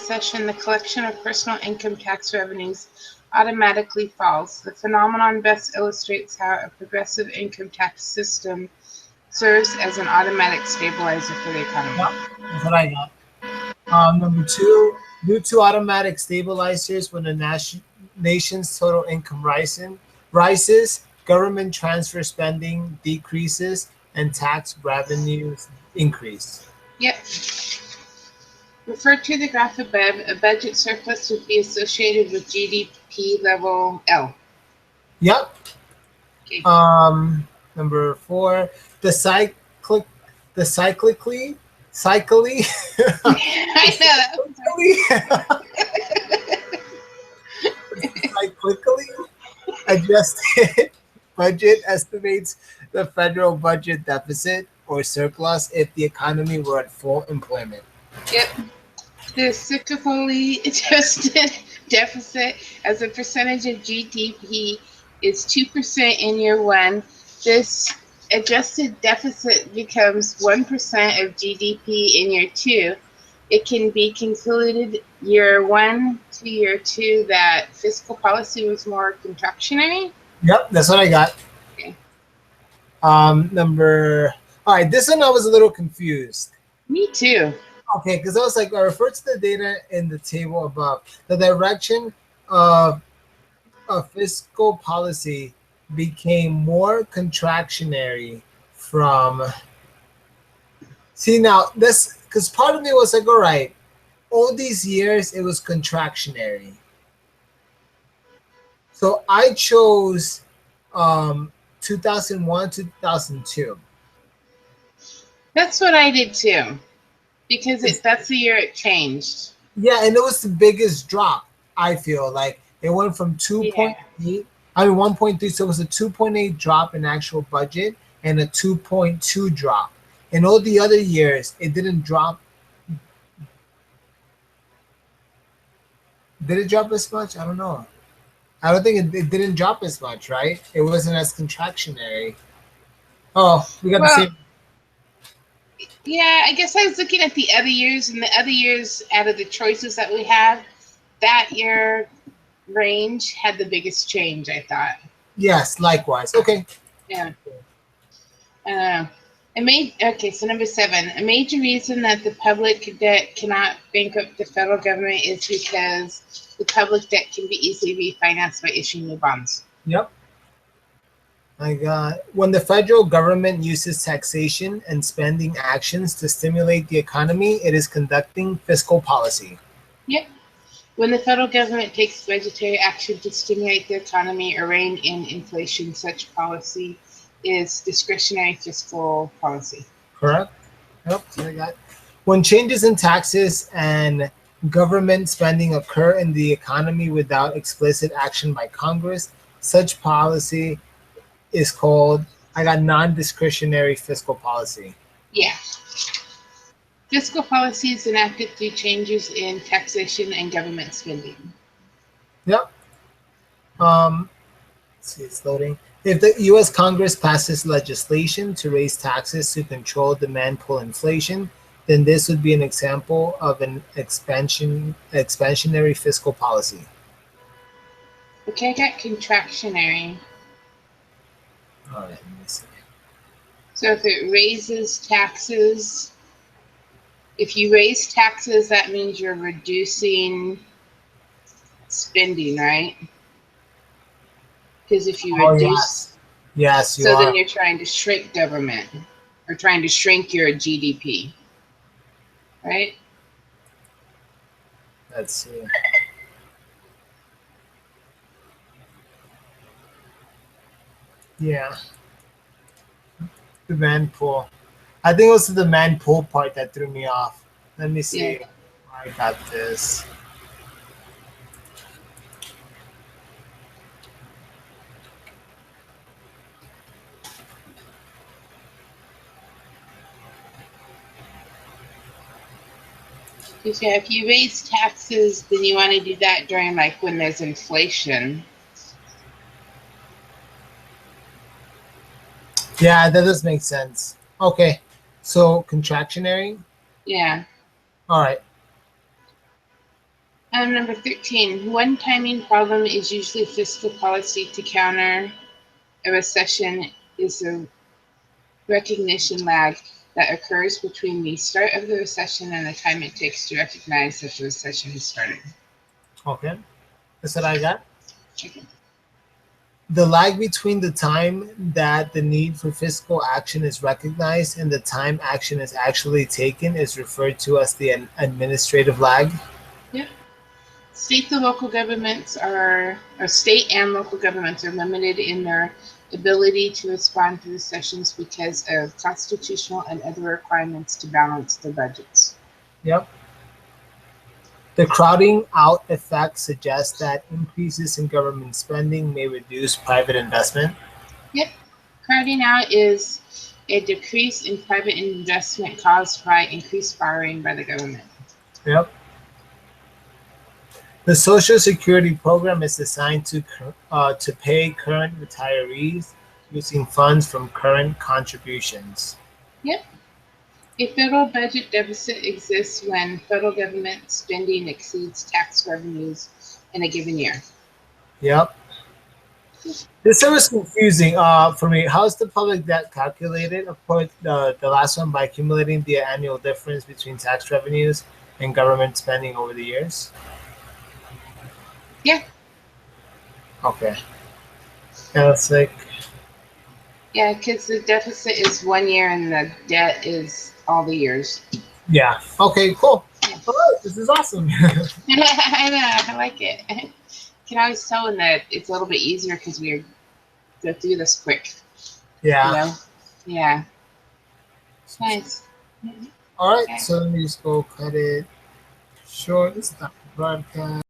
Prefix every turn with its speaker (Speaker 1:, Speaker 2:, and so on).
Speaker 1: recession, the collection of personal income tax revenues automatically falls. The phenomenon best illustrates how a progressive income tax system serves as an automatic stabilizer for the economy.
Speaker 2: Yep, that's what I got. Number two, due to automatic stabilizers, when the nation's total income rises, government transfer spending decreases, and tax revenues increase.
Speaker 1: Yep. Refer to the graph above. A budget surplus would be associated with GDP level L.
Speaker 2: Yep.
Speaker 1: Okay.
Speaker 2: Number four, the cyclic, the cyclically,
Speaker 1: I know.
Speaker 2: cyclically adjusted budget estimates the federal budget deficit or surplus if the economy were at full employment.
Speaker 1: Yep. The cyclically adjusted deficit as a percentage of GDP is 2% in year one. This adjusted deficit becomes 1% of GDP in year two. It can be concluded year one to year two that fiscal policy was more contractionary.
Speaker 2: Yep, that's what I got.
Speaker 1: Okay.
Speaker 2: Number. All right, this one I was a little confused.
Speaker 1: Me too.
Speaker 2: Okay, because I was like, I referred to the data in the table above. The direction of fiscal policy became more contractionary from. See, now this, because part of me was like, all right, all these years it was contractionary. So I chose 2001, 2002.
Speaker 1: That's what I did too, because that's the year it changed.
Speaker 2: Yeah, and it was the biggest drop, I feel like. It went from 2.8, I mean 1.3, so it was a 2.8 drop in actual budget and a 2.2 drop. In all the other years, it didn't drop. Did it drop as much? I don't know. I don't think it didn't drop as much, right? It wasn't as contractionary. Oh, we got the same.
Speaker 1: Yeah, I guess I was looking at the other years, and the other years out of the choices that we have, that year range had the biggest change, I thought.
Speaker 2: Yes, likewise. Okay.
Speaker 1: Yeah. Okay, so number 7. A major reason that the public debt cannot bankrupt the federal government is because the public debt can be easily refinanced by issuing new bonds.
Speaker 2: Yep. I got when the federal government uses taxation and spending actions to stimulate the economy, it is conducting fiscal policy.
Speaker 1: Yep. When the federal government takes budgetary action to stimulate the economy or rein in inflation, such policy is discretionary fiscal policy.
Speaker 2: Correct. Yep. So I got when changes in taxes and government spending occur in the economy without explicit action by Congress, such policy is called, I got non-discretionary fiscal policy.
Speaker 1: Yeah. Fiscal policy is enacted through changes in taxation and government spending.
Speaker 2: Yep. Let's see, it's loading. If the U.S. Congress passes legislation to raise taxes to control demand pull inflation, then this would be an example of an expansionary fiscal policy.
Speaker 1: Okay, I got contractionary.
Speaker 2: All right, let me see.
Speaker 1: So if it raises taxes, if you raise taxes, that means you're reducing spending, right? Because if you reduce,
Speaker 2: yes, you
Speaker 1: so
Speaker 2: are.
Speaker 1: then you're trying to shrink government or trying to shrink your GDP, right?
Speaker 2: Let's see. Yeah. Demand pull. I think it was the demand pull part that threw me off. Let me see.
Speaker 1: Yeah.
Speaker 2: I got this.
Speaker 1: Because if you raise taxes, then you want to do that during like when there's inflation.
Speaker 2: Yeah, that does make sense. Okay. So contractionary?
Speaker 1: Yeah.
Speaker 2: All right.
Speaker 1: Number 13, one timing problem is usually fiscal policy to counter a recession is a recognition lag that occurs between the start of the recession and the time it takes to recognize that the recession has started.
Speaker 2: Okay, that's what I got.
Speaker 1: Okay.
Speaker 2: The lag between the time that the need for fiscal action is recognized and the time action is actually taken is referred to as the administrative lag.
Speaker 1: Yep. State and local governments are limited in their ability to respond to recessions because of constitutional and other requirements to balance their budgets.
Speaker 2: Yep. The crowding out effect suggests that increases in government spending may reduce private investment.
Speaker 1: Yep. Crowding out is a decrease in private investment caused by increased borrowing by the government.
Speaker 2: Yep. The Social Security program is designed to pay current retirees using funds from current contributions.
Speaker 1: Yep. A federal budget deficit exists when federal government spending exceeds tax revenues in a given year.
Speaker 2: Yep. This was confusing for me. How is the public debt calculated? Of course, the last one by accumulating the annual difference between tax revenues and government spending over the years.
Speaker 1: Yeah.
Speaker 2: Okay. Yeah, it's like.
Speaker 1: Yeah, because the deficit is 1 year and the debt is all the years.
Speaker 2: Yeah. Okay, cool. All right, this is awesome.
Speaker 1: I know, I like it. You can always tell when that it's a little bit easier because we go through this quick.
Speaker 2: Yeah.
Speaker 1: You know? Yeah. Nice.
Speaker 2: All right,
Speaker 1: Okay.
Speaker 2: so let me just go cut it short. Stop the broadcast.